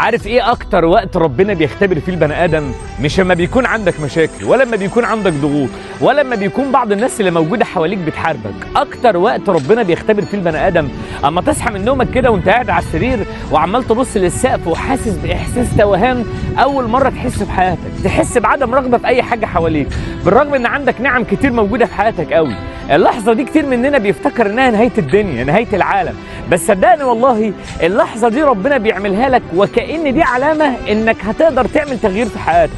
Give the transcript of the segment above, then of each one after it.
عارف ايه اكتر وقت ربنا بيختبر فيه البني ادم؟ مش لما بيكون عندك مشاكل، ولا لما بيكون عندك ضغوط، ولا لما بيكون بعض الناس اللي موجوده حواليك بتحاربك. اكتر وقت ربنا بيختبر فيه البني ادم اما تصحى من نومك كده وانت قاعد على السرير وعمال تبص للسقف وحاسس باحساس توهان اول مره تحس في حياتك، تحس بعدم رغبه في اي حاجه حواليك، بالرغم ان عندك نعم كتير موجوده في حياتك قوي. اللحظه دي كتير مننا بيفتكر انها نهايه الدنيا، نهايه العالم، بس صدقني والله اللحظه دي ربنا بيعملها لك وكأن دي علامه انك هتقدر تعمل تغيير في حياتك.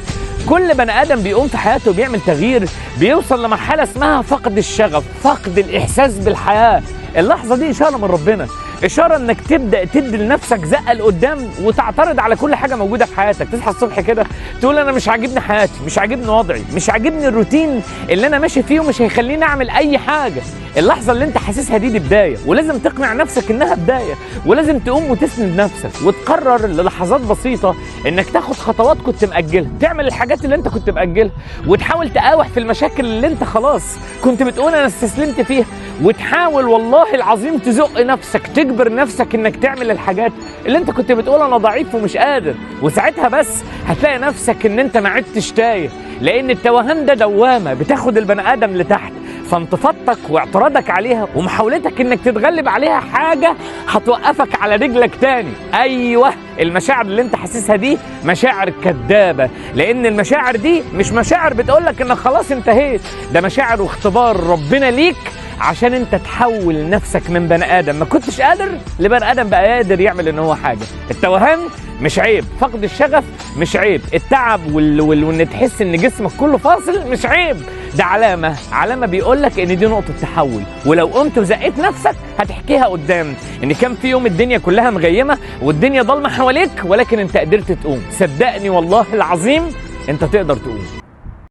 كل بني ادم بيقوم في حياته وبيعمل تغيير بيوصل لمرحله اسمها فقد الشغف، فقد الاحساس بالحياه. اللحظه دي اشاره من ربنا، اشاره انك تبدا تدي لنفسك زقه لقدام وتعترض على كل حاجه موجوده في حياتك. تصحى الصبح كده تقول انا مش عاجبني حياتي، مش عاجبني وضعي، مش عاجبني الروتين اللي انا ماشي فيه ومش هيخليني اعمل اي حاجه. اللحظه اللي انت حاسسها دي بدايه، ولازم تقنع نفسك انها بدايه، ولازم تقوم وتسند نفسك وتقرر للحظات بسيطه انك تاخد خطوات كنت مأجلها، تعمل الحاجات اللي انت كنت مأجلها، وتحاول تقاوح في المشاكل اللي انت خلاص كنت بتقول انا استسلمت فيها، وتحاول والله العظيم تزق نفسك، تجبر نفسك انك تعمل الحاجات اللي انت كنت بتقول انا ضعيف ومش قادر. وساعتها بس هتلاقي نفسك ان انت ما عدتش تايه، لان التوهان ده دوامه بتاخد البني ادم لتحت. فانتفاضتك واعتراضك عليها ومحاولتك انك تتغلب عليها حاجه هتوقفك على رجلك تاني. ايوه، المشاعر اللي انت حاسسها دي مشاعر كدابه، لان المشاعر دي مش مشاعر بتقولك انك خلاص انتهيت، ده مشاعر واختبار ربنا ليك عشان انت تحول نفسك من بني ادم ما كنتش قادر لبني ادم بقى قادر يعمل ان هو حاجه. التوهان مش عيب، فقد الشغف مش عيب، التعب وان تحس ان جسمك كله فاصل مش عيب، ده علامه بيقولك ان دي نقطه تحول. ولو قمت وزقيت نفسك هتحكيها قدام ان كان في يوم الدنيا كلها مغيمه والدنيا ضلمه حواليك ولكن انت قدرت تقوم. صدقني والله العظيم انت تقدر تقوم.